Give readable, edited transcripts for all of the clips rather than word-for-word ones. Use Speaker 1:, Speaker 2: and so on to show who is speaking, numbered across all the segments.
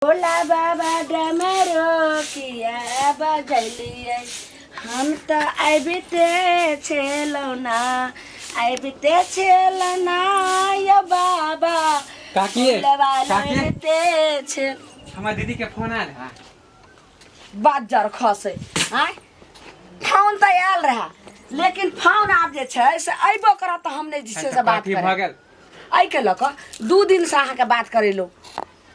Speaker 1: भोला बाबा डमरू किया बजलिए हम तो आबिते छेलौना आबिते छेलौना या बाबा
Speaker 2: काकी
Speaker 1: आबिते छे
Speaker 2: हमार दीदी के फोन आयल है
Speaker 1: बाजार खसे आय फोन तो आयल रहा लेकिन फोन आप जे छै से अइबो करत त हमने जिसे से बात
Speaker 2: भ गेल
Speaker 1: आई के लक 2 दिन से अहाँ के बात करेलो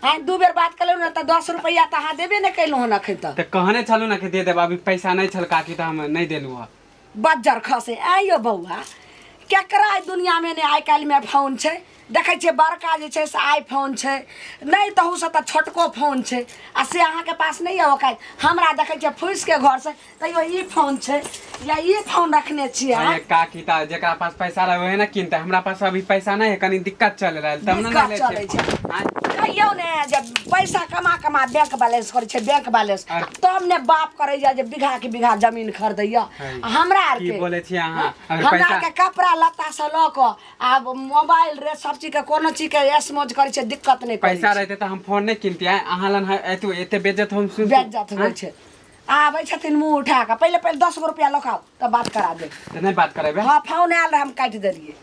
Speaker 1: हाँ 2 बेर बात करेलो ना त 10 रुपया त अहाँ देबे न कैलो हन अखन त
Speaker 2: कहने छलू ना कि दे देब अभी पैसा नहीं छल काकी त हम नहीं देलू ह
Speaker 1: बाजार खसे आइयो बौआ केकरा दुनिया में ने आइ काल में फोन छै देखे छे बड़का जे छै से आईफोन छै नहीं त हु से त छोटको फोन छै आ से अहाँ के पास नहीं है ओकाय हमरा देखे छे फुस के घर से तइयो ई फोन छै या ई फोन रखने छी
Speaker 2: अरे काकी त जेकरा पास पैसा रहे है ना किनते हमरा पास अभी पैसा नहीं है कनी दिक्कत चल रहा है तब ना ले छे
Speaker 1: कहियो ने जब पैसा कमा कमा बैंक बैलेंस करे छे बैंक बैलेंस तब ने बाप करे जा जे बीघा के बीघा जमीन खरीदैया हमरा आर के
Speaker 2: की बोले छी अहाँ
Speaker 1: हमरा के कपड़ा लत्ता से ल क आ मोबाइल रे सब चीज के कोनो चीज के एसमोज करे छे दिक्कत नहीं
Speaker 2: पैसा रहते त हम फोन नहीं किनते अहाँ लन एतु एते बेइज्जत हम सुन
Speaker 1: बेइज्जत होय छे आबै छथिन मुंह उठा के पहले 10 गो रुपया लखाओ त बात करा दे
Speaker 2: नहीं बात करेबे
Speaker 1: हां फोन आयल रहे हम काट देलिए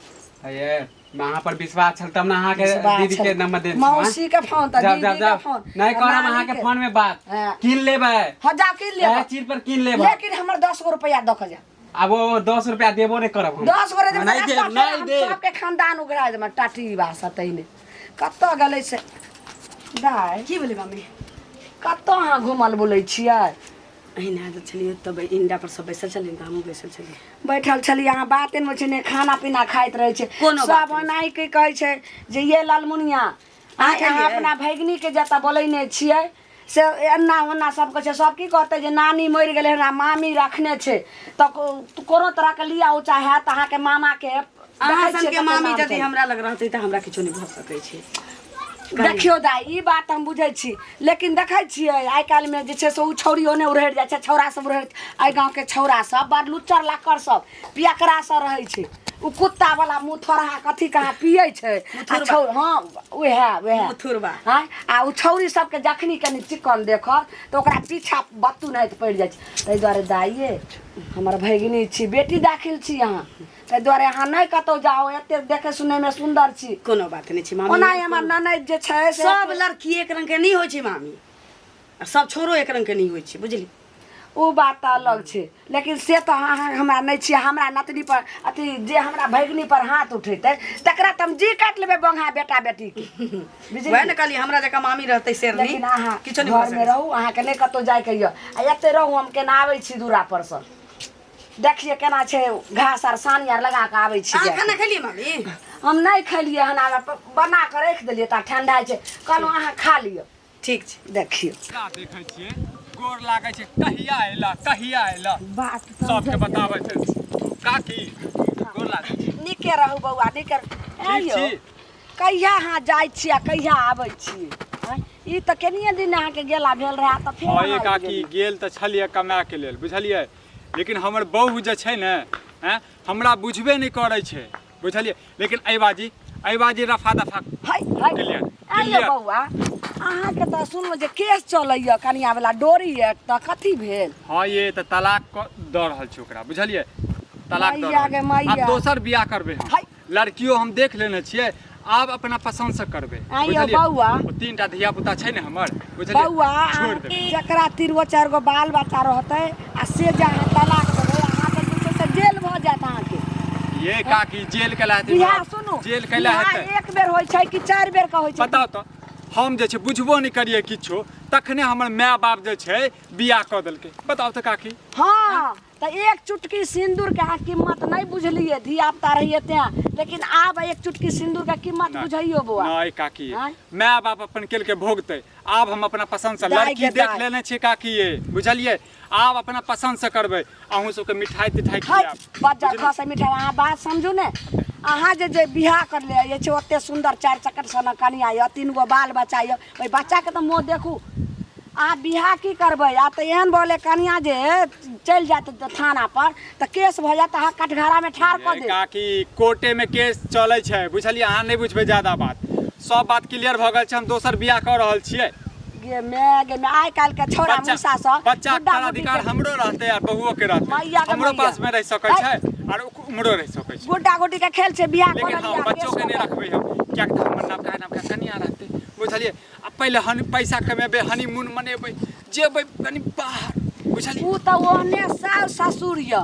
Speaker 2: ये वहां पर विश्वास छल तब ना अहाँ के दीदी के नंबर दे
Speaker 1: मौसी के फोन त दीदी के फोन
Speaker 2: नहीं करम अहाँ के फोन में बात किन लेबे
Speaker 1: हां जा किन लेबे
Speaker 2: ए चीज पर किन लेबे
Speaker 1: लेकिन हमर 10 गो रुपया दक जा
Speaker 2: अब वो 10 रुपया देबो नहीं करब हम
Speaker 1: 10 गो दे
Speaker 2: नहीं दे
Speaker 1: सबके खानदान उगड़ा दे टाटी भाषा तइने कत्तो गलै से दाय
Speaker 3: की बोले मम्मी
Speaker 1: कत्तो अहाँ घुमल बोलै छियै
Speaker 3: अहिना तो चलिए तब इंडा पर सब बैसल चलिए हम बैसल चलिए
Speaker 1: बैठल छली अहाँ बाते में छै ने खाना पीना खाइत रहे छै
Speaker 3: कोनो
Speaker 1: सब बनाई के कहै छै जे ये लालमुनिया अहाँ अपना भैगनी के जता बोलैने छियै से एन्ना ओन्ना सब कहै छै सब की कहते जे नानी मरि गेलै हमरा मामी रखने छै त कोनो तरह के लिया ऊंचा है त अहाँ के मामा के
Speaker 3: अहाँ सन के मामी यदि हमरा लग रहते त हमरा किछो नहीं भ सकै छै
Speaker 1: देखियो दाई ई बात हम बुझै छी लेकिन देखै छियै आइ काल में जे छै से उ छौरी ओने उड़हर जाइ छै छौरा सब उड़हर आइ गांव के छौरा सब बड़ लुच्चर लाकर सब पियकरा सब रहै छै उ कुत्ता वाला मुंह थोड़ा कथी कहाँ पियै छै छौर हां ओहे
Speaker 3: मुथुरबा
Speaker 1: हां आ उ छौरी सब के जखनी कनी चिकन देखत त ओकरा पीछा बत्तू नहीं पड़ जाइ छै तै दुआरे दाइए हमर भैगनी छी बेटी दाखिल छी अहाँ तै दुआरे अहाँ नहीं कतौ जाओ एते देखे सुनै में सुंदर छी
Speaker 3: कोनो बात नहीं छै मामी
Speaker 1: ओना हमर ननद जे छै से
Speaker 3: सब लड़की एक रंग के नहीं होय छै मामी आ सब छोरो एक रंग के नहीं होय छै बुझली
Speaker 1: ओ बात त अलग छै लेकिन से तो अहाँ हमरा नहीं छी हमरा नतनी पर अथी जे हमरा भैगनी पर हाथ उठेतै तकरा त हम जी काट लेबे बंघा बेटा बेटी के बुझली
Speaker 3: वह न कहली हमरा जका मामी रहतै शेरनी
Speaker 1: लेकिन अहाँ
Speaker 3: किछो नहीं
Speaker 1: घर में रहू अहाँ के नहीं कतौ जाय के य आ एते रहू हम केना आबै छी दूरा पर से देखिए केना छै घास आर सानी आर लगा के आबै छी
Speaker 3: अहाँ खाना खेलिए मामी
Speaker 1: हम नहीं खलिए हन आब बना के रख देलिए त ठंडा छै कहलौ अहाँ खा लियो
Speaker 3: ठीक छै
Speaker 1: देखियो
Speaker 2: देखै छियै गोर लागै छै कहिया एला
Speaker 1: बात
Speaker 2: सबके बताबै छै काकी गोर लागै छै
Speaker 1: निके रहू बौआ निके आइयो कहिया अहाँ जाइ छी आ कहिया आबै छी ई त केनिए दिन अहाँ के गेला भेल रहा त फेर
Speaker 4: हाँ ये काकी गेल त छलिए कमाए के लेल बुझलिए लेकिन हमर बहू जे छै ने हमरा बुझबे नहीं करै छै बुझलिए लेकिन अइबाजी रफा दफा
Speaker 1: हाय आइयो बौआ अहाँ के त सुनलो जे केस चलैया कनिया वाला डोरी है त कथी भेल
Speaker 4: हाँ ये त तलाक द रहल छै ओकरा बुझलिए तलाक द
Speaker 1: मैया गे मैया।
Speaker 4: अब दोसर बियाह करबे हम
Speaker 1: हाय।
Speaker 4: लड़कियों हम देख लेने छियै आब अपना पसंद से करबे
Speaker 1: आइयो बौआ।
Speaker 4: 3टा धिया पुता छै ने हमर बुझलिए
Speaker 1: बौआ
Speaker 4: छोड़ देबे
Speaker 1: जकरा 3 4 गो बाल बच्चा रहतै आ से जे अहाँ तलाक देबै अहाँ के जे से जेल भ जात अहाँ के
Speaker 4: ये काकी जेल केला हेतै
Speaker 1: बियाह सुनू
Speaker 4: जेल केला हेतै
Speaker 1: एक बेर होय छै कि 4 बेर का होय छै
Speaker 4: बताओ तो हम जे छै बुझबो नहीं करिए किछो तखने हमर माय बाप जे छै बियाह क देलकै बताओ तो काकी
Speaker 1: हाँ तो एक चुटकी सिंदूर के अहाँ कीमत नहीं बुझलिए धिया पुता रहिए त्या लेकिन आब एक चुटकी सिंदूर के कीमत बुझाइयो बौआ
Speaker 4: नहीं काकी
Speaker 1: आँय?
Speaker 4: माय बाप अपन केल के भोगते आब हम अपना पसंद से
Speaker 1: दाय
Speaker 4: लड़की
Speaker 1: के
Speaker 4: देख
Speaker 1: दाय।
Speaker 4: लेने छी काकी ये बुझलिए आब अपना पसंद से करबे अहूँ सबके मिठाई तिठाई
Speaker 1: हाय
Speaker 4: खियाब
Speaker 1: बच्चा खा से मिठाई अहाँ बात समझू ने अहाँ जे बियाह कर ले ये छै ओते सुंदर 4 चक्कर सन कनिया ये 3 गो बाल बच्चा ये ओइ बच्चा के तो मुंह देखू आ बियाह की करबै आ त एहन बोले कनिया जे चल जात थाना पर त केस भ जात अहाँ कटघरा में ठार क दे
Speaker 4: काकी कोर्टे में केस चलै छै बुझलिए अहाँ नहीं बुझबे ज्यादा बात सब बात क्लियर भ गेल छै हम दोसर बियाह क रहल छियै
Speaker 1: गे मैं आइ काल्हि के छोरा मुसा सँ
Speaker 4: बच्चा के अधिकार हमरो रहते आ बहुओ के रहते
Speaker 1: मैया के
Speaker 4: हमरो
Speaker 1: मैया।
Speaker 4: पास में रह सकै छै और उमरो रह सकै छै
Speaker 1: गुड्डा गुड्डी के खेल छै बियाह
Speaker 4: लेकिन
Speaker 1: कर
Speaker 4: हम
Speaker 1: लिया
Speaker 4: बच्चों के नहीं रखबै हम क्या हमर नाम का कनिया रहते बुझलिए आ पहले पैसा कमेबै हनीमून मनेबै जेबै कनी बाहर बुझलिए
Speaker 1: उ त ओहने सास ससुर य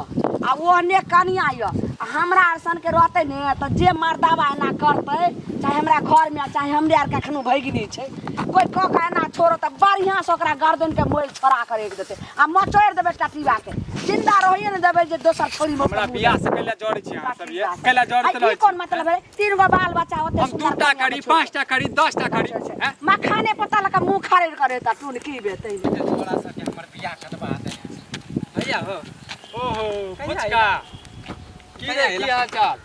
Speaker 1: आ ओहने कनिया य आ हमरा अरसन के रहते ने त जे मर्दावा एना करते चाहे हमरा घर में चाहे हमरे आर कखनो भैगनी छै कोई क के एना छोड़ो त बढ़िया से ओकरा गर्दन के मोल छोड़ा कर एक देते आ मचोड़ देबे टटीवा के जिंदा रहिए ने देबे जे दोसर छोरी में
Speaker 4: हमरा बियाह से कैला जोड़ै छी अहाँ सब ये कैला जोड़ै
Speaker 1: आई कोन मतलब है 3 गो बाल बच्चा होते
Speaker 4: हम 2टा करी 5टा करी 10टा करी हैं
Speaker 1: मखाने पता लगा मुंह खड़े करे त टून की बेते
Speaker 2: थोड़ा सा के हमर बियाह करवा दे भैया हो
Speaker 4: ओहो
Speaker 2: कहिया
Speaker 4: फुचका की रे
Speaker 2: कहिया
Speaker 4: की हाल चाल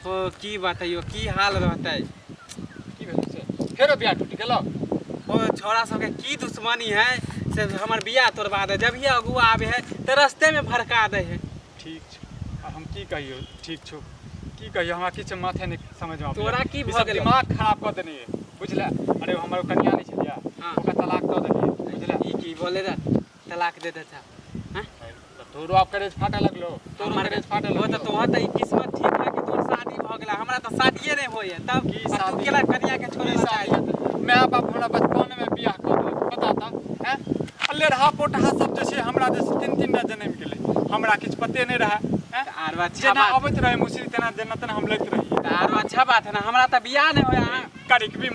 Speaker 2: हो की बताइयो की हाल रहतै
Speaker 4: की भेल से फेरो बियाह टूट गेलो
Speaker 2: ओ छोरा सबके की दुश्मनी है से हमर बियाह तोड़वा दे जब ही अगुआ आवे है तो रास्ते में भड़का दे है
Speaker 4: ठीक छै आ हम की कहियो ठीक छौ की कहियो हमरा किछ माथे नहि समझ में
Speaker 2: तोरा की
Speaker 4: ई
Speaker 2: भ
Speaker 4: सब
Speaker 2: गेलौ?
Speaker 4: दिमाग खराब कर देने है बुझले अरे हमर कन्या नहीं छलिया
Speaker 2: हाँ।
Speaker 4: ओकरा तलाक दऽ देलिए बुझले
Speaker 2: ई की बोले रे तलाक दे देता हैं
Speaker 4: तोरो आप करेज फाटे लगलो तोरो करेज फाटे
Speaker 2: हो
Speaker 4: लगलो
Speaker 2: तो तोहर त ई किस्मत ठीक है कि तोर शादी भ गेला हमरा तो शादीए नहीं होय तब
Speaker 4: की
Speaker 2: तू
Speaker 4: शादी?
Speaker 2: केला कन्या के छोड़े ला चाहिए
Speaker 4: माय बाप हमरा बचपन में बियाह कर देलक पता था हैं अल्ले रहा पोटहा सब जे छै हमरा जे 3-3 टा जन्म गेलै हमरा किछ पते नहीं रहा हैं
Speaker 2: आरो अच्छा
Speaker 4: जेना
Speaker 2: बात
Speaker 4: अबैत रहे मुसरी तेना जेना तेना हम लैत रहिए
Speaker 2: आरो अच्छा बात है ना हमरा त बियाह नहीं होया
Speaker 4: करिकबी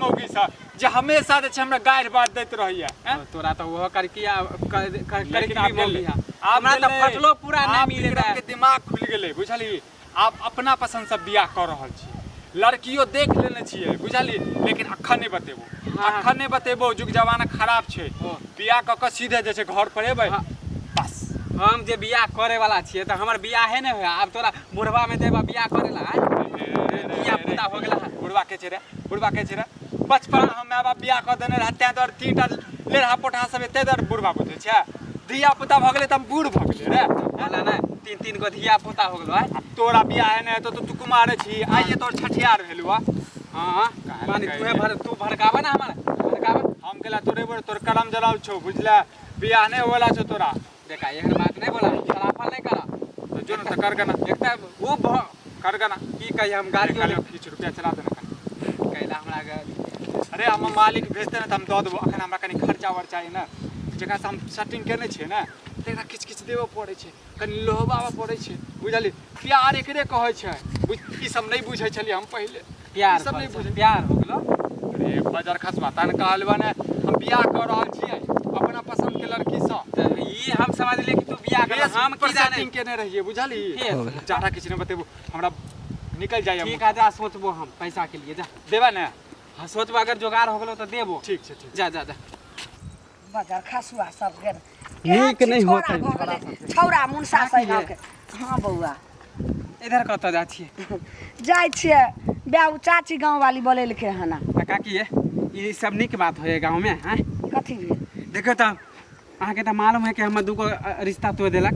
Speaker 4: मौगी सा जे हमेशा जे छै हमरा गारि बात दैत रहिए हैं
Speaker 2: तोरा तो वो करकिया
Speaker 4: लेकिन आब
Speaker 2: मौगी
Speaker 4: गेलै।
Speaker 2: है हमरा तो फटलो पूरा नहीं
Speaker 4: आब
Speaker 2: मिले
Speaker 4: विक्रम के दिमाग खुल गेलै बुझली आप अपना पसंद से बियाह कर रहल छी लड़कियों देख लेने छियै बुझली लेकिन अखन नहीं बतेबो
Speaker 2: हाँ।
Speaker 4: अखन नहीं बतेबो जुग जमाना खराब छै
Speaker 2: हाँ।
Speaker 4: बियाह क के सीधे जे छै घर पर एबै
Speaker 2: हाँ।
Speaker 4: बस
Speaker 2: हम जे बियाह करे वाला छियै त हमर बियाहे नहीं होया अब तोरा बुढ़वा में देबा बियाह करे ला बियाह पुता हो गेला
Speaker 4: बुढ़वा के छै रे बचपन में हम माय बाप बियाह कर देने रह तै दर 3टा ले रहा पोटहा सब तै दर बुढ़वा बुझे छै धिया पुता भ गेलै त हम बूढ़ भ गेलै रे
Speaker 2: होला ना 3 गो धिया पुता हो गेलो है
Speaker 4: तोरा बियाह है नहीं तो तू कुमार छी आइए तोर छठियार भेलुआ
Speaker 2: हां माने तू भड़कावा ना हमरा भड़कावा
Speaker 4: हम गेला तोरे बर तोर करम जलाल छौ बुझला बियाह नहीं होला छौ तोरा
Speaker 2: देखा एहन बात नहीं बोला खराफा नहीं करा
Speaker 4: तो जो न कर गना
Speaker 2: एकटा वो
Speaker 4: कर गना
Speaker 2: की कही हम गाड़ी
Speaker 4: गाड़ी किछ रुपया चला देना
Speaker 2: कैला हमरा के
Speaker 4: अरे हम मालिक भेजते ना त हम दऽ देबो अखन हमरा कनी खर्चा वर्चा है ना जेकरा से हम सेटिंग केने छियै ना तेकरा किछ किछ देबो पड़ै छै कनी लोहबाबा पड़ै छै बुझली प्यार एकरे कहै छै ई सब नहीं बुझै छलिए हम पहिले
Speaker 2: प्यार
Speaker 4: ई सब नहीं बुझै
Speaker 2: प्यार हो गेलो
Speaker 4: अरे बाजार खसमा तन कहलबा ने हम बियाह कर रहल छियै अपना पसंद के लड़की से
Speaker 2: त ई हम समझ ले कि तू बियाह कर हम की जाने
Speaker 4: सेटिंग केने रहिए बुझली
Speaker 2: फेस।
Speaker 4: ज्यादा किछ नहीं बतेबो हमरा निकल जाइए
Speaker 2: ठीक है जा सोचबो हम पैसा के लिए जा
Speaker 4: देबा ना
Speaker 2: हाँ सोचबो अगर जुगाड़ हो गेलो तो देबो
Speaker 4: ठीक छै ठीक
Speaker 2: जा जा जा
Speaker 1: बाजार खसुआ सब गेल
Speaker 2: नीक नहीं होतै।
Speaker 1: छौरा मुनसा से गाँव के हाँ बौआ
Speaker 2: इधर कत जा छिए
Speaker 1: जाइ छियै ब्याह चाची गाँव वाली बोलेलकै हना
Speaker 2: का की है ई सब निक बात होय गांव में हैं
Speaker 1: कथी भेल
Speaker 2: देखो त अहाँ के त मालूम है कि हम दूगो रिश्ता तोड़ देलक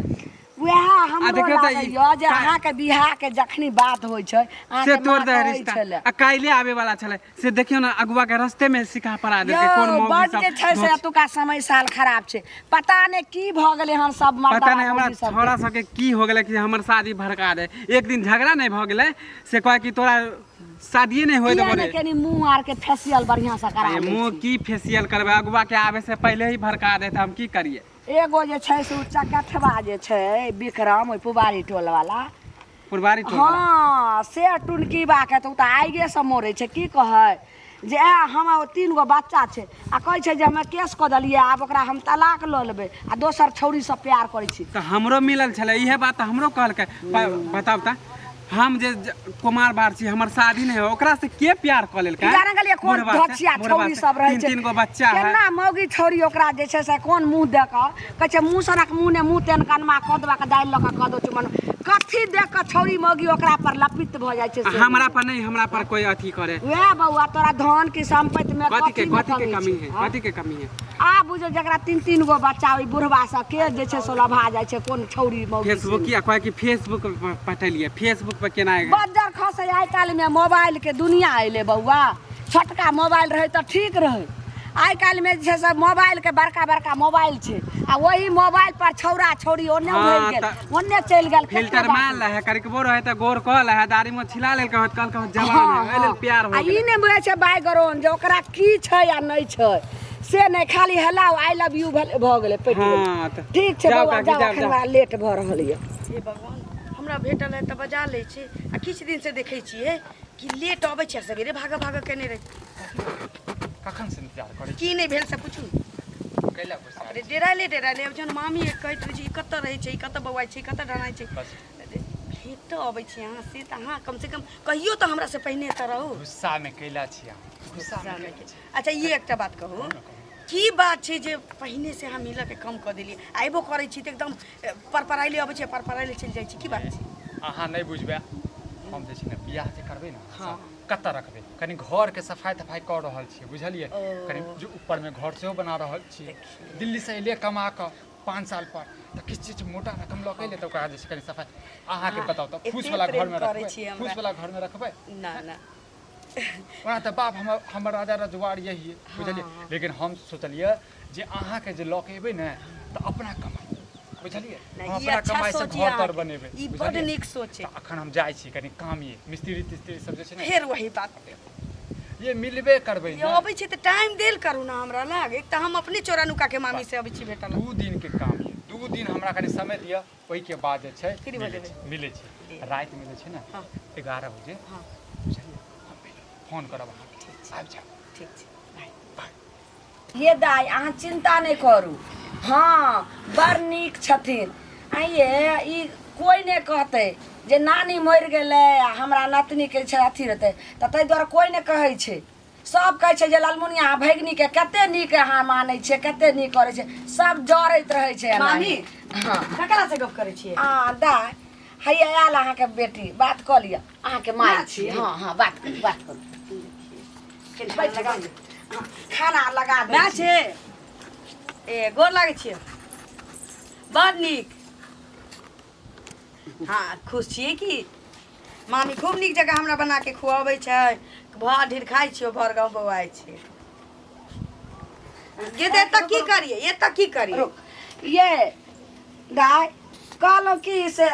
Speaker 1: वएह हमरो
Speaker 2: देखियौ तऽ ई
Speaker 1: लागैए जे
Speaker 2: का-
Speaker 1: अहाँके बियाह के जखनी बात होइ छै
Speaker 2: से
Speaker 1: अहाँके
Speaker 2: तोड़
Speaker 1: माँ
Speaker 2: दे
Speaker 1: कहै
Speaker 2: रिश्ता
Speaker 1: छलै।
Speaker 2: आ काल्हे आवे वाला छले से देखियो ना अगुआ के रास्ते में सिखा पड़ा देलकै कोन
Speaker 1: यौ
Speaker 2: मौगी
Speaker 1: बड
Speaker 2: सब
Speaker 1: जे छै से
Speaker 2: धोछ-
Speaker 1: एतुका समय साल खराब छै पता नहि की भऽ गेलै हन सब
Speaker 2: पता
Speaker 1: मर्दा
Speaker 2: नहीं हमरा छोरा सबके की हो गेलै कि हमर शादी भड़का दे एक दिन झगड़ा नहीं भ गेलै से कहे कि तोरा शादीए नहीं होय देबो रे
Speaker 1: कनी मुंह आर के फेशियल बढ़िया से करा
Speaker 2: अरे
Speaker 1: लै
Speaker 2: मुंह
Speaker 1: छी।
Speaker 2: की फेशियल करबे अगुआ के आवे से पहले ही भड़का दे त हम की करिए
Speaker 1: एगो जे छै से उ चकठवा जे छै विक्रम ओइ पुबारी टोल वाला
Speaker 2: पुरबारी टोल
Speaker 1: हाँ से टुनकी बा के तो आइगे से मोरे छै की कहै जे हम 3 गो बच्चा छै आ कहै छै जे हमे केस कऽ देलियै आब ओकरा हम तलाक लऽ लेबै आ दोसर छौरी से प्यार करै छी
Speaker 2: तो हमरो मिलल छले इहे बात तो हमरो कहलकै बताउ त हम जे कुमार बार छी हमर शादी नहीं हो ओकरा से के प्यार क लेलकै
Speaker 1: जाने गेलिए कोन
Speaker 2: बुढ़वा से,
Speaker 1: धचिया
Speaker 2: बुढ़वा
Speaker 1: छौरी
Speaker 2: से।
Speaker 1: सब रहै छै
Speaker 2: 3 गो बच्चा है
Speaker 1: केना मौगी छौरी ओकरा जे छै से कोन मुंह दे कऽ कहै छै मुंह सनक मुंह ने मुंह तेन कनमा कऽ देबा के दालि लऽ कऽ कऽ दो चुमन कथी देख कऽ छौरी मौगी ओकरा पर लपित भऽ जाइ छै से
Speaker 2: हमरा पर नहीं हमरा पर कोई अथी करे
Speaker 1: वएह बौआ तोरा धन की संपत्ति में
Speaker 2: कथी के
Speaker 1: कथी
Speaker 2: कमी है कथी के कमी है
Speaker 1: आ बुझो जकरा 3 गो बच्चा ओइ बुढ़वा से के जे छै से लभा जाइ छै कोन छौरी मौगी
Speaker 2: फेसबुक या कहे कि फेसबुक पर पठेलिए फेसबुक पे केना है
Speaker 1: बज्जर खसे आइ काल्हि में मोबाइल के दुनिया अइले बौआ छोटका मोबाइल रहे तो ठीक रहे आइ काल्हि में जे छै से मोबाइल के बड़का बड़का मोबाइल छै आ वही मोबाइल पर छौरा छौरी ओन्ने
Speaker 2: हाँ,
Speaker 1: भइल गेल
Speaker 2: त-
Speaker 1: ओन्ने चलि गेल
Speaker 2: फिल्टर मार ले है करिकबो रहे त गोर कह ले है दाढ़ी में छिला लेल कहत कल कह जवान
Speaker 1: हाँ,
Speaker 2: है लेल प्यार हो
Speaker 1: आ
Speaker 2: गेल
Speaker 1: ई ने बुझै छै बैकग्राउंड जे ओकरा की छै आ नहि छै से नहीं खाली हेलो आई लव यू भऽ गेलै पेट
Speaker 2: हाँ, त-
Speaker 1: ठीक छै
Speaker 2: जाउ
Speaker 1: बौआ
Speaker 2: काकी,
Speaker 1: जाउ
Speaker 2: जाउ,
Speaker 1: एखन
Speaker 2: जाउ।
Speaker 1: हमरा लेट भऽ रहल यऽ
Speaker 3: हे भगवान हमरा भेटल है तऽ बजा लै छै आ किछु दिन से देखै छियै कि लेट अबै छै सवेरे भागऽ भागऽ केने रहे
Speaker 4: कखन से इंतजार करै
Speaker 3: की नहि भेल से पूछू
Speaker 4: कैला गुस्सा
Speaker 3: अरे डेराले अब जहन मामी कहैत रहै छै ई कतऽ रहै छै ई कतऽ बौआइ छै ई कतऽ ढनाइ छै
Speaker 4: बस
Speaker 3: भेट अबै छै अहाँ से तऽ अहाँ कम से कम कहियो तऽ हमरा से पहिने तऽ रहू
Speaker 4: गुस्सा में कैला छी अहाँ गुस्सा में कैला छी
Speaker 3: अच्छा ये एकटा बात कहू की बात छै जे पहिने से अहाँ मिलऽ के कम कऽ देलियै आइबो करै छी तऽ एकदम परपराइले अबै छै परपराइले चलि जाइ छी की बात छै
Speaker 4: अहाँ नहीं बुझबे हम जे छै ने बियाह जे करबै ने
Speaker 3: हाँ।
Speaker 4: कतऽ रखबै कनी घर के सफाई तफाई कर रहल छियै बुझलियै
Speaker 3: ओ।
Speaker 4: कनी जो ऊपर में घर सेहो बना रहल छियै दिल्ली से एलियै कमा कऽ 5 साल पर तऽ किछु चीज मोटा रकम लऽ के एलियै तऽ ओकरा जे छै कनी सफाई अहाँके बताउ तऽ
Speaker 3: एते
Speaker 4: फूस वाला घर में
Speaker 3: प्रेम करै
Speaker 4: रखबै
Speaker 3: छियै हमरा।
Speaker 4: फूस वाला घर में रखबै
Speaker 3: ना ना
Speaker 4: ओना तऽ बाप हमर राजा रजवाड़ यही बुझलियै लेकिन हम सोचलियै जे अहाँके जे लऽ के एबै ने तऽ अपना कमाई बुझलियै
Speaker 3: नहीं,
Speaker 4: हम
Speaker 3: ई
Speaker 4: अपना
Speaker 3: अच्छा
Speaker 4: कमाई से
Speaker 3: सोच
Speaker 4: घर
Speaker 3: यऽ
Speaker 4: तर बनेबै
Speaker 3: ई बड
Speaker 4: बुझलियै?
Speaker 3: नीक सोच छै
Speaker 4: तऽ अखन हम जाइ छी कनी काम ये मिस्त्री तिस्त्री सब जे छै ने
Speaker 3: फेर वही बात
Speaker 4: ये मिलबे करबै
Speaker 3: ये
Speaker 4: ने
Speaker 3: अबै छै तऽ टाइम देल करू ना हमरा लाग एक तऽ हम अपने चोरा नुका के मामी से अबै छी भेटल
Speaker 4: 2 दिन के काम ये 2 दिन हमरा कनी समय दिअ ओहि के बाद जे छै
Speaker 3: फ्री भऽ जेबै।
Speaker 4: मिलै छै राति में जे छै ने
Speaker 3: हाँ।
Speaker 4: 11 बजे
Speaker 3: हाँ
Speaker 4: बुझलियै हम फोन करब अहाँके आबि जाउ
Speaker 3: ठीक छै बाय
Speaker 1: ये दाइ अहाँ चिंता नहीं करू हाँ बड़ नीक छथिन आइये ई कोई नहीं कहते जे नानी मरि गेलै आ हमरा नतनी के छै अथी रहतै तऽ ताहि दुआरे कोई नहीं कहै छै सब कहै छै जे लालमुनिया अहाँ भगिनी के कते नीक अहाँ मानै छियै कते नीक करै छै सब जरैत रहै छै
Speaker 3: मामी
Speaker 1: एनाही। हाँ
Speaker 3: ककरा से गप करै छियै
Speaker 1: हाँ दाइ हैया आयल अहाँके बेटी बात कऽ लिअ अहाँके माय
Speaker 3: माँ
Speaker 1: छी
Speaker 3: छियै?
Speaker 1: हाँ हाँ बात करू बैठ
Speaker 3: खाना लगा
Speaker 1: करू हाँ, खाना लगा दै
Speaker 3: ना
Speaker 1: छी।
Speaker 3: छै ए गोर लागै छियै बड़ नीक हाँ खुश छियै कि मामी खूब नीक जगह हमरा बना के खुआबै छै भर ढेर खाइ छियै भर गाँव बौआइ छै ये तऽ एतऽ की करियै एतऽ की करियै
Speaker 1: रुक ये दाइ कहलहुँ कि से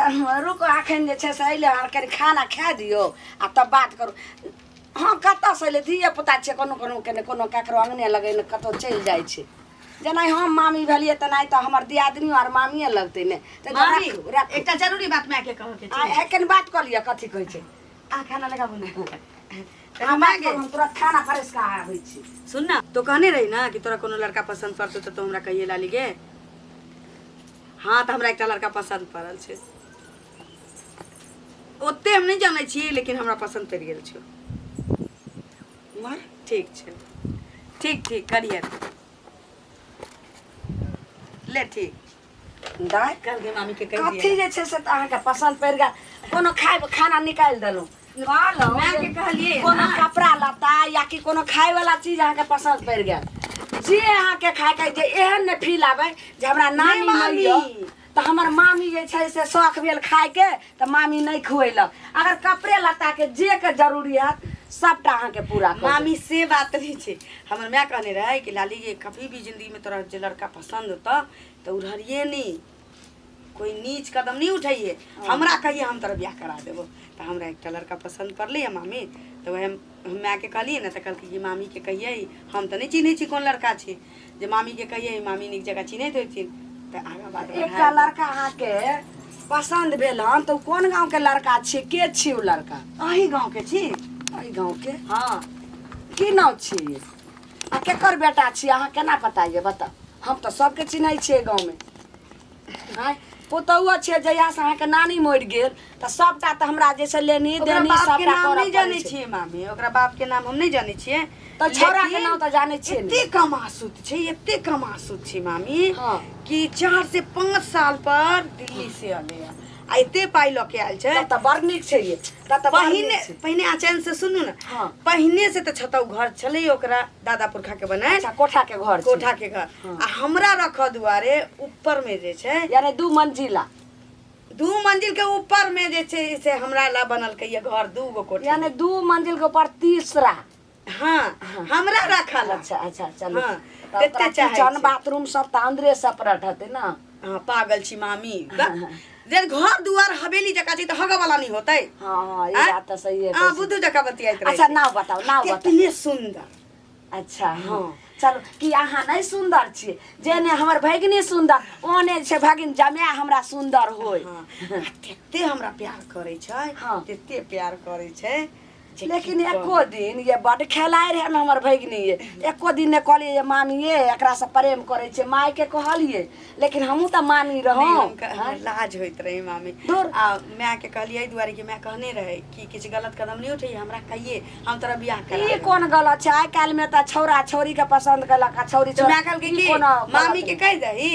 Speaker 1: रुक एखन जे छै से अइले हँ कनि खाना खा दियौ आ तब बात करू हाँ कतऽसँ अइले धिये पुता छियै कोनो कोनो के कोनो ककरो अङ्गने लगैने कतहु चलि जाइ छै जेना हम मामी भेलियै तेनाहि तऽ हमर दियादनियो आर मामिए लगतै ने तऽ
Speaker 3: मामी
Speaker 1: राखू राखू
Speaker 3: एकटा जरूरी बात माय के कहके छै
Speaker 1: आ कनि बात कऽ लिअ कथी कहै छै
Speaker 3: आ खाना लगाबू ने
Speaker 1: अहाँ बात करू हम तुरंत खाना फ्रेश कऽ आबै छी
Speaker 3: सुन ना तो कहने रही ना कि तोरा कोनो लड़का पसंद पड़तौ तो हमरा कहिए लाली गे हाँ तो हमरा एकटा लड़का पसंद पड़ल छै ओते हम नहीं जानै छियै लेकिन हमरा पसंद पड़ि गेल छै
Speaker 1: मर
Speaker 3: ठीक छै ठीक ठीक करिए ले ठीक
Speaker 1: दाइ
Speaker 3: कल के मामी के कहि
Speaker 1: कथी
Speaker 3: दिया
Speaker 1: जे छै से तऽ अहाँके पसन्द पड़ि गेल कोनो खाय खाना निकालि देलहुँ कहलहुँ
Speaker 3: माय
Speaker 1: जे
Speaker 3: के कहलियै
Speaker 1: कोनो
Speaker 3: ना।
Speaker 1: कपड़ा लत्ता या कि कोनो खाय वाला चीज अहाँके पसन्द पड़ि गेल जे अहाँके खाय के जे एहन ने फील आबै जे हमरा नानी
Speaker 3: नहीं,
Speaker 1: नहीं यऽ
Speaker 3: मामी।
Speaker 1: तऽ हमर मामी जे छै से शौख भेल खायके तऽ मामी नहीं खुएलक अगर कपड़े लत्ता के जे के जरूरी हैत सबटा अहाँके पूरा कऽ देब।
Speaker 3: मामी से बात नहीं छै हमर माय कहने रहे कि लाली ये कभी भी जिंदगी में तोरा जे लड़का पसंद होता तो उधरिए नहीं कोई नीच कदम नहीं उठाइए हमरा कहिए हम तोरा ब्याह करा देबो तो हमरा एकटा लड़का पसंद पड़लै है मामी तो वह हम माय के कहलिए ना तो कहलकै कि मामी के कहिए हम तो नहीं चिन्है छी कोन लड़का छै जे मामी के कहिए मामी नीक जगह चिन्हैत होथिन तो आगा बात
Speaker 1: एकटा लड़का अहाँके पसंद भेल हन तऽ ओ कोन गाँव के लड़का छियै के छियै ओ लड़का
Speaker 3: अही गाँव के छी
Speaker 1: एहि गाँव के
Speaker 3: हाँ
Speaker 1: की नाम छियै आ केकर बेटा छियै अहाँ केना पता ये बताउ हम तऽ सबके चिन्है छियै गाँवमे आँय पुतहुओ छियै जहियासँ अहाँके नानी मरि गेल तऽ सबटा तऽ हमरा जे छै लेनी
Speaker 3: ओकरा
Speaker 1: देनी
Speaker 3: बाप के
Speaker 1: सबटा
Speaker 3: नाम
Speaker 1: करऽ
Speaker 3: नहीं जानै
Speaker 1: पड़ै छै
Speaker 3: छियै मामी ओकरा बाप के नाम हम नहीं जानै छियै
Speaker 1: तऽ छौड़ा के
Speaker 3: लेकिन
Speaker 1: नाम तऽ जानै छियै ने
Speaker 3: एते कमासुत छै एते कमासुत छै मामी
Speaker 1: हाँ।
Speaker 3: कि 4 से 5 साल पर दिल्ली से अले है आ एते पाई ल के आयल छै
Speaker 1: तब तऽ बड़ नीक छै ये तब तऽ बड़
Speaker 3: पहिने
Speaker 1: नीक छै
Speaker 3: पहिने आचैन से सुनू ना
Speaker 1: हाँ।
Speaker 3: पहिने से तो छतौ घर छलै ओकरा दादा पुरखा के बनायल
Speaker 1: अच्छा कोठा के घर छै
Speaker 3: कोठा के घर
Speaker 1: हाँ।
Speaker 3: आ हमरा रख दुआरे ऊपर में जे छै
Speaker 1: यानी 2 मंजिला
Speaker 3: 2 मंजिल के ऊपर में जे छै से हमरा ला बनल के ये घर 2 गो कोठा
Speaker 1: यानी 2 मंजिल के ऊपर तीसरा
Speaker 3: हाँ हमरा रखल
Speaker 1: अच्छा अच्छा चलो
Speaker 3: हाँ,
Speaker 1: तब
Speaker 3: तेते
Speaker 1: ओकरा
Speaker 3: चाहै
Speaker 1: किचन
Speaker 3: छै।
Speaker 1: बाथरूम सब त अंदरे सेपरेट हते ना।
Speaker 3: हाँ पागल छी मामी जे घर दुआर हवेली जका छै त हगा वाला नहीं होतै।
Speaker 1: हाँ हाँ ये
Speaker 3: हाँ?
Speaker 1: बात तो सही है
Speaker 3: हाँ
Speaker 1: कैसे।
Speaker 3: बुद्धू जका बतियाइत रहे
Speaker 1: अच्छा नाव बताओ
Speaker 3: कितने सुंदर।
Speaker 1: अच्छा हाँ चलो कि अहाँ नहीं सुंदर छियै जेने हमर भगिनी सुंदर ओने छै भगिन जमाय हमरा सुंदर होय।
Speaker 3: हाँ तेते हमरा प्यार करे छै
Speaker 1: हाँ।
Speaker 3: तेते प्यार करे छै जे
Speaker 1: लेकिन
Speaker 3: की
Speaker 1: एको दिन ये बड खेलाय रहे में हमर भगिनी ये एको दिन ने कहलिए ये मामी ये एकरा से प्रेम करे छै माय के कहलिए लेकिन हमहू त मामी रहौ।
Speaker 3: नहीं, हमरा लाज होइत रहे मामी
Speaker 1: दूर।
Speaker 3: आ मैं के कहलिए एहि दुआरे कि मैं कहने रहे कि किछ गलत कदम नहीं उठैए हमरा कहिए हम तोरा बियाह करा
Speaker 1: ई
Speaker 3: देब।
Speaker 1: कोन गलत छै आइ काल्हि में त छौरा छौरी के पसंद कलक आ छौरी
Speaker 3: तो मैं कहल
Speaker 1: ई
Speaker 3: कि
Speaker 1: कोन
Speaker 3: मामी
Speaker 1: गलत
Speaker 3: के
Speaker 1: है?
Speaker 3: कह दही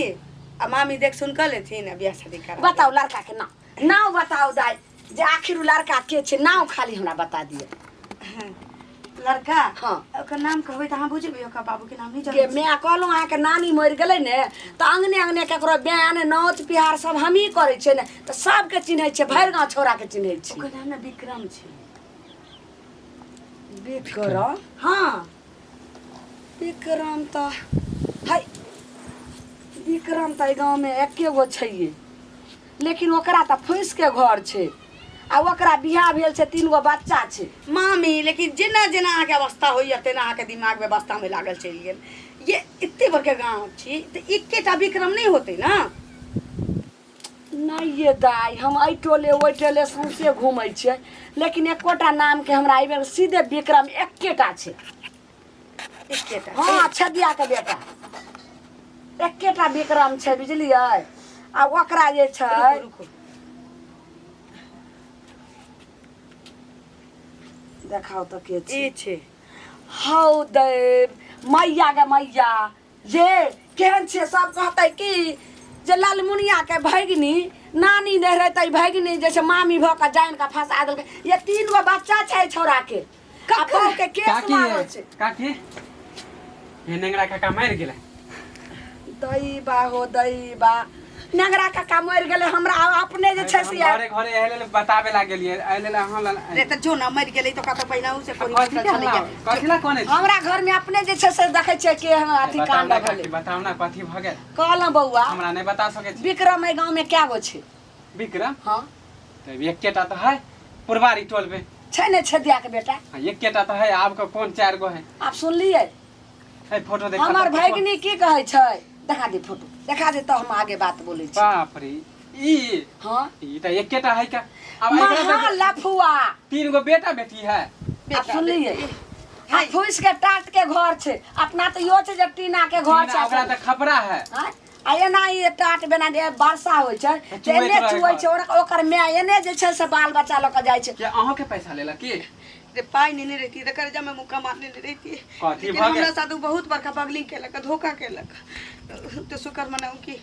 Speaker 3: आ मामी देख सुन कर लेथिन आ बियाह शादी करा
Speaker 1: बताओ लड़का के नाम नाम बताओ दाई जे आखिर उ लड़का के छै नाम खाली हमरा बता दिए।
Speaker 3: देब। लड़का
Speaker 1: हाँ।
Speaker 3: ओकर नाम कहबै त अहाँ बुझबै ओकर बाबू के नाम नहीं
Speaker 1: के
Speaker 3: जानै
Speaker 1: मैं कहलहुँ अहाँके नानी मरि गेलै ने तऽ अंगने अंगने केकरो बयान नौत पिहार सब हमही करै छियै ने तऽ सबके चिन्है छियै भरि गाँव छोड़ाके चिन्है छियै।
Speaker 3: ओकर नाम ने विक्रम छै।
Speaker 1: विक्रम
Speaker 3: हाँ
Speaker 1: विक्रम तऽ है विक्रम तऽ एहि गाँवमे एके गो छैहे लेकिन ओकरा तऽ फँसिके घर छै आ ओकरा बियाह भेल छै 3 गो बच्चा छै।
Speaker 3: मामी लेकिन जेना जेना अहाँके अवस्था होइए तेना अहाँके दिमाग व्यवस्था में लागल चलि गेल। ये एते बड़के गाँव छी तऽ एकेटा विक्रम नहीं होते ना।
Speaker 1: नहीं ये दाई हम एहि टोले ओहि टोले सौंसे घूमै छियै लेकिन एकोटा नामके हमरा एहि बेर सीधे विक्रम एकेटा छै।
Speaker 3: एकेटा
Speaker 1: हाँ छदिया के बेटा एकेटा विक्रम छै बुझलियै आ ओकरा जे छै
Speaker 3: रुको
Speaker 1: देखाओ तऽ के छै
Speaker 3: ए छै
Speaker 1: हौ देव मैया गे मैया जे केहन छै सब कहतै कि जे लालमुनिया के भगिनी नानी नहीं रहतै भगिनी जे छै मामी भऽ कऽ जानि कऽ फंसा देलकै ये 3 गो बच्चा छै छौड़ा के आ बहु के केस
Speaker 2: काकी
Speaker 1: लागल छै।
Speaker 2: काकी ये नेंगरा काका मरि गेलै।
Speaker 1: दैबा हो दैबा नेंगरा काका मरि गेलै हमरा अपने जे छै से
Speaker 2: घरे घरे एहि लेल बताबे ला गेलियै एहि लेल अहाँ
Speaker 3: रे त जो न मरि गेलै तो कत पहिनाहु से कोरी
Speaker 2: कथी
Speaker 3: चले
Speaker 2: कहला कथी ला कोने
Speaker 1: हमरा घर में अपने जे छै से देखै छियै कि हम अथी कांड भेलै।
Speaker 2: बताउ ना कथी भ गेल
Speaker 1: कहलहुँ बौआ
Speaker 2: हमरा नहीं बता सकै छी।
Speaker 1: विक्रम एहि गाँव में क्या गो छै?
Speaker 2: विक्रम
Speaker 1: हाँ
Speaker 2: तो एकेटा तो है पुरवारी टोल में
Speaker 1: छै ने छदिया के बेटा
Speaker 2: एकेटा तो है आपका कौन 4 गो है
Speaker 1: आप सुनलियै
Speaker 2: है फोटो देखा
Speaker 1: हमर
Speaker 2: तो
Speaker 1: भगिनी की कहै छै देखा दे फोटो देखा दे तो हम आगे बात बोलै छी।
Speaker 2: बाप रे ई
Speaker 1: हाँ
Speaker 2: ई तो एकेटा है का अब एकरा
Speaker 1: महा
Speaker 2: तो
Speaker 1: लफुआ
Speaker 2: 3 गो बेटा बेटी है
Speaker 1: आप सुनलियै आ फूस के टाट के घर छै अपना तो यो छै जे टीना के घर छै
Speaker 2: ओकरा तो खपरा है
Speaker 1: हाँ? आ एना ई टाट बेना जे वर्षा होइ छै
Speaker 2: चुबैत
Speaker 1: एने
Speaker 2: रहै
Speaker 1: चुबै
Speaker 2: घर।
Speaker 1: छै ओकर माय एने जे छै से बाल बच्चा लऽ कऽ जाइ छै।
Speaker 2: क्या अहों के पैसा लेला की
Speaker 3: रे पाई नहीं रहती तो कर्जा में मुक्का मारने नहीं रहती
Speaker 2: कथी
Speaker 3: लेकिन
Speaker 2: भ गेल?
Speaker 3: हमरा साथ उ बहुत बड़का बगलिंग केलक धोखा केलक तो शुक्र मनाऊ कि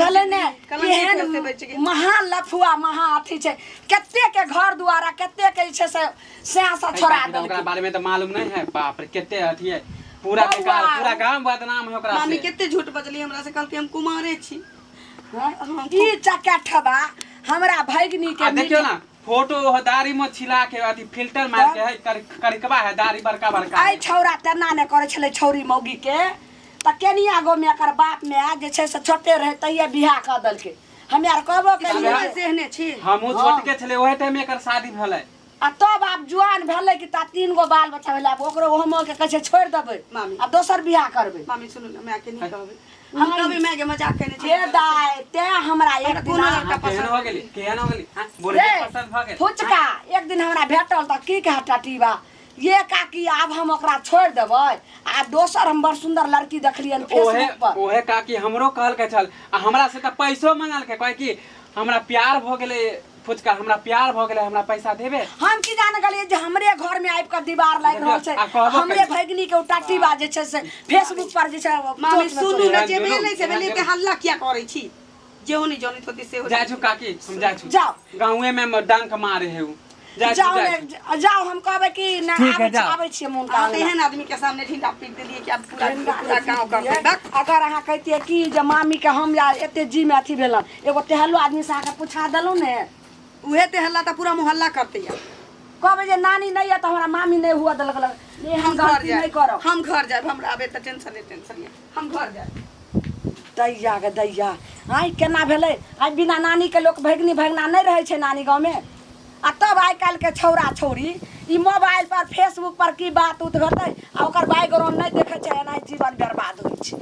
Speaker 1: भेलै ने
Speaker 3: कलंकित से बच
Speaker 1: एहन
Speaker 3: गेल।
Speaker 1: महा लफुआ महा अथी छै कते के घर दुआरा कते के जे छै से सेहा छोड़ा
Speaker 2: ओकरा
Speaker 1: देलकै।
Speaker 2: बारे में तो मालूम नहीं है बाप रे केते अथी है पूरा के
Speaker 1: बौआ।
Speaker 2: पूरा गांव बदनाम है ओकरा
Speaker 3: मामी
Speaker 2: से
Speaker 3: केते झूठ बजली हमरा से कहलकै हम कुमारे छी।
Speaker 1: हाँ? ई चकठबा हमरा भगिनी के
Speaker 2: आ देखियो ना फोटो दाढ़ी में छिला के अथी फिल्टर मार के है करिकबा है दाढ़ी बड़का बड़का
Speaker 1: आई
Speaker 2: है।
Speaker 1: छौरा तेना ने करे छले छौरी मौगी के त केनिया गो में एकर बाप में जे छै से छोटे रहे तहिया बियाह क देलकै हम यार कहबो
Speaker 3: हम
Speaker 1: केलियै
Speaker 3: सेहने छी
Speaker 2: हमहू
Speaker 1: हाँ।
Speaker 2: छोट के छले ओहे टाइम में एकर शादी भेलै
Speaker 1: आ तब आब जुआन भेलै कि ता 3 गो बाल बच्चा भेलै आब ओकरो हम के कहै छै छोड़ देबै
Speaker 3: मामी।
Speaker 1: आ दोसर बियाह करबै।
Speaker 3: मामी सुनू ना मैं के नहीं कहबै हम कहबै मैं के मजाक करने छी
Speaker 1: हे दाई ते हमरा एक दिन
Speaker 3: कोनो लड़का
Speaker 2: केहन हो गेली केहन हो गेली हां बोले
Speaker 1: रे,
Speaker 2: पसंद भ गेल
Speaker 1: फुचका एक दिन हमरा भेटल त की कहा टाटीबा ये काकी आब हम ओकरा छोड़ देबै आ दोसर हम बड़ सुंदर लड़की देखलियन
Speaker 2: ओहे
Speaker 1: फेसबुक पर
Speaker 2: ओहे काकी हमरो कहल के छल आ हमरा से त पैसो मांगल के कहे कि हमरा प्यार भ गेलै फुचका हमरा प्यार भ गेलै हमरा पैसा देबे
Speaker 1: हम की जान गलिए जे हमरे घर में आबि के दीवार लाग रहल छै
Speaker 2: आ कहबो
Speaker 1: हमरे
Speaker 2: कैसे?
Speaker 1: भगिनी के टाटीबा जे छै से फेसबुक पर जे छै
Speaker 3: मामी
Speaker 1: पोस्ट में
Speaker 3: सुनू
Speaker 1: चलै।
Speaker 3: ना जे
Speaker 2: जुलूम,
Speaker 3: भेलै से
Speaker 2: एहन
Speaker 3: भेलै
Speaker 2: जुलूम।
Speaker 3: ते हल्ला किया करै छी जेहो नहीं जानित होती से हो
Speaker 2: जा छु काकी हम जा छु
Speaker 1: जाओ
Speaker 2: गांवे में डंक मारे है उ जा छु
Speaker 1: जाओ
Speaker 2: जा
Speaker 1: ने
Speaker 2: छु
Speaker 1: जाओ हम कहबै कि ना
Speaker 2: ठीक है,
Speaker 1: आबै
Speaker 2: जाओ।
Speaker 1: आबै छियै मुन का
Speaker 3: आप एहन आदमी के सामने ढींढा पीट देलिए कि अब पूरा गांव कर देलक
Speaker 1: अगर अहाँ कहतियै कि जे मामी के हम या एते जी में अथी भेलन एगो तेहलो आदमी से अहाँके पूछा देलहुँ ने
Speaker 3: उहे ते हल्ला त पूरा मोहल्ला करते या
Speaker 1: कहबै जे नानी नहीं है तो हमारा मामी नहीं हुआ दलक लग ये हम गलती नहीं करब।
Speaker 3: हम घर जाए हमरा आबे त टेंशन नहीं हम घर जाए।
Speaker 1: दैया गे दैया आइ केना भेलै आइ बिना नानी के लोक भगनी भगना नहीं रहे छै नानी गाँव में आ तब आइ काल्हि के छौड़ा छौड़ी ई मोबाइल पर फेसबुक पर की बात उत हेतै आ ओकर बैकग्राउंड नहीं देखे छै एना जीवन बर्बाद होइ छै।